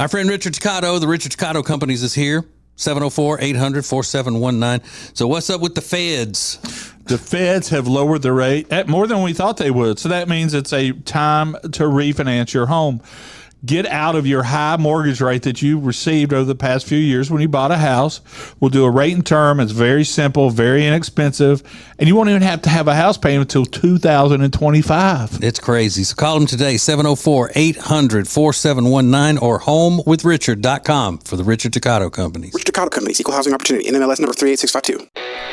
Our friend Richard Ticcato, the Richard Ticcato Companies is here. 704-800-4719. So what's up with the feds? The feds have lowered the rate at more than we thought they would. So that means it's a time to refinance your home. Get out of your high mortgage rate that you received over the past few years when you bought a house. We'll do a rate and term. It's very simple, very inexpensive, and you won't even have to have a house payment until 2025. It's crazy. So call them today, 704-800-4719 or homewithrichard.com for the Richard Ticcato Companies. Richard Ticcato Companies, Equal Housing Opportunity, NMLS number 38652.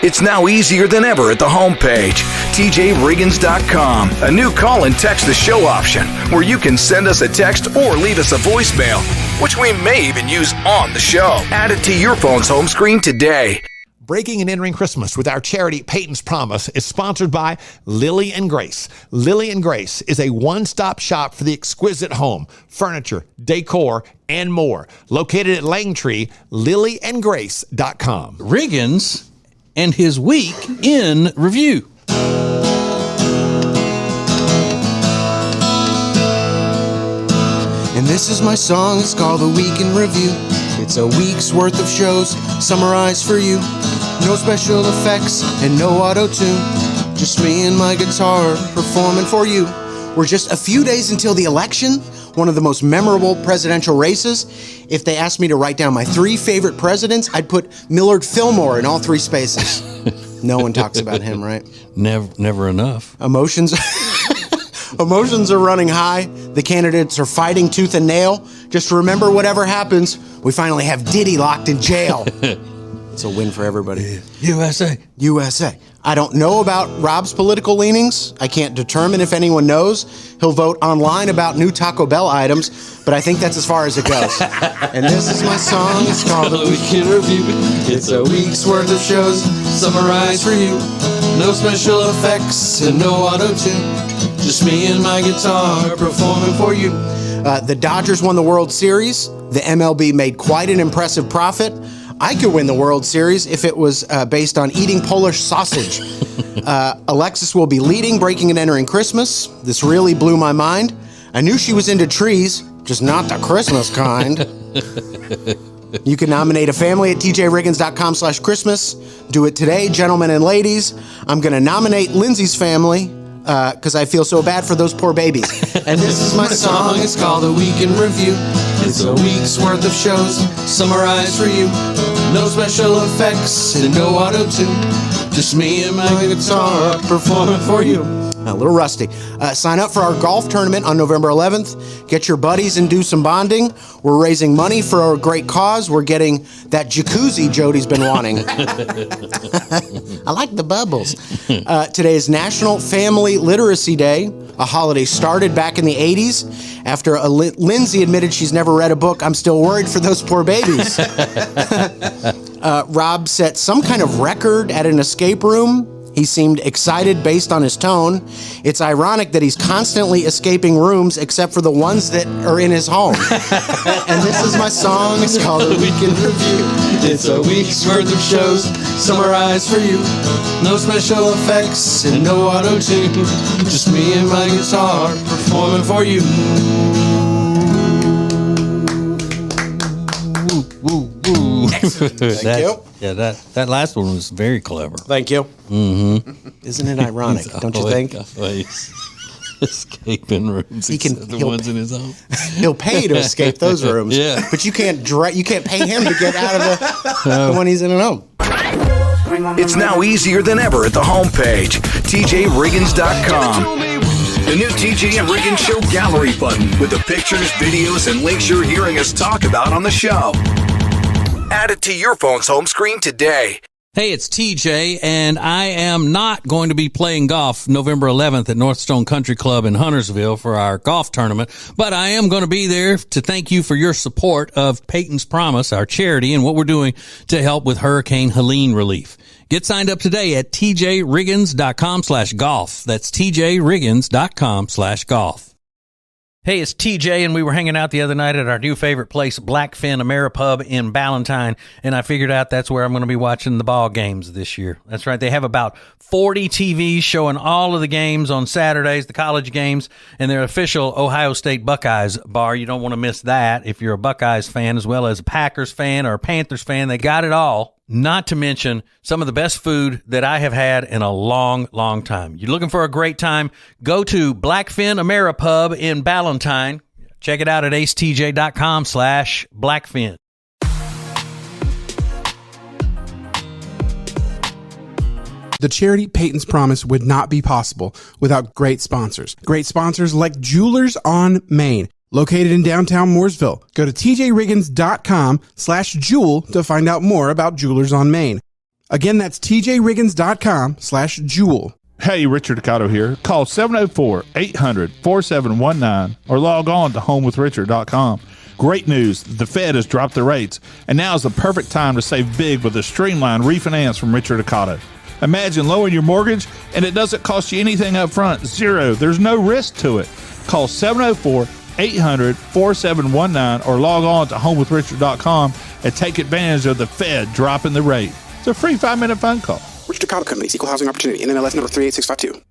It's now easier than ever at the homepage, TJRiggins.com. A new call and text the show option where you can send us a text or leave us a voicemail, which we may even use on the show. Add it to your phone's home screen today. Breaking and Entering Christmas with our charity Peyton's Promise is sponsored by Lily and Grace. Lily and Grace is a one-stop shop for the exquisite home, furniture, decor, and more. Located at Langtree, lilyandgrace.com. Riggins and his week in review. And this is my song, it's called The Week in Review. It's a week's worth of shows summarized for you. No special effects and no auto-tune. Just me and my guitar performing for you. We're just a few days until the election, one of the most memorable presidential races. If they asked me to write down my 3 favorite presidents, I'd put Millard Fillmore in all 3 spaces. No one talks about him, right? Never enough. Emotions are running high. The candidates are fighting tooth and nail. Just remember, whatever happens, we finally have Diddy locked in jail. It's a win for everybody. USA. USA. I don't know about Rob's political leanings. I can't determine if anyone knows. He'll vote online about new Taco Bell items, but I think that's as far as it goes. And this is my song. It's called The Week in Review. It's a week's worth of shows summarized for you. No special effects and no auto-tune. Just me and my guitar performing for you. The Dodgers won the World Series. The MLB made quite an impressive profit. I could win the World Series if it was based on eating Polish sausage. Alexis will be leading Breaking and Entering Christmas. This really blew my mind. I knew she was into trees, just not the Christmas kind. You can nominate a family at tjriggins.com/Christmas. Do it today, gentlemen and ladies. I'm going to nominate Lindsay's family because I feel so bad for those poor babies. And this is my song. It's called The Week in Review. It's a week's worth of shows summarized for you. No special effects and no auto-tune. Just me and my guitar performing for you. A little rusty. Sign up for our golf tournament on November 11th. Get your buddies and do some bonding. We're raising money for a great cause. We're getting that jacuzzi Jody's been wanting. I like the bubbles. Today is National Family Literacy Day, a holiday started back in the 80s. After Lindsay admitted she's never read a book, I'm still worried for those poor babies. Rob set some kind of record at an escape room. He seemed excited based on his tone. It's ironic that he's constantly escaping rooms except for the ones that are in his home. And this is my song. It's called The Week in Review. It's a week's worth of shows summarized for you. No special effects and no auto-tune. Just me and my guitar performing for you. Woo, woo, woo. Thank you. Yeah, that last one was very clever. Thank you. Mm-hmm. Isn't it ironic, don't you think? Escaping rooms. The ones in his home. He'll pay to escape those rooms. Yeah. But you can't pay him to get out of the one he's in at home. It's now easier than ever at the homepage, TJRiggins.com. The new TJ and Riggins Show gallery button with the pictures, videos, and links you're hearing us talk about on the show. Add it to your phone's home screen today. Hey, it's TJ, and I am not going to be playing golf November 11th at Northstone Country Club in Huntersville for our golf tournament, but I am going to be there to thank you for your support of Peyton's Promise, our charity, and what we're doing to help with Hurricane Helene relief. Get signed up today at tjriggins.com/golf. That's tjriggins.com/golf. Hey, it's TJ, and we were hanging out the other night at our new favorite place, Blackfin Ameripub in Ballantyne, and I figured out that's where I'm going to be watching the ball games this year. That's right. They have about 40 TVs showing all of the games on Saturdays, the college games, and their official Ohio State Buckeyes bar. You don't want to miss that if you're a Buckeyes fan as well as a Packers fan or a Panthers fan. They got it all. Not to mention some of the best food that I have had in a long, long time. You're looking for a great time? Go to Blackfin Ameripub in Ballantyne. Check it out at acetj.com/Blackfin. The charity Peyton's Promise would not be possible without great sponsors. Great sponsors like Jewelers on Main, located in downtown Mooresville. Go to tjriggins.com/jewel to find out more about Jewelers on Main. Again, that's tjriggins.com/jewel. Hey, Richard Ducato here. Call 704-800-4719 or log on to homewithrichard.com. Great news. The Fed has dropped the rates, and now is the perfect time to save big with a streamlined refinance from Richard Ducato. Imagine lowering your mortgage, and it doesn't cost you anything up front. Zero. There's no risk to it. Call 704-800-4719 or log on to homewithrichard.com and take advantage of the Fed dropping the rate. It's a free 5-minute phone call. Richard Ducato Companies, Equal Housing Opportunity, NMLS number 38652.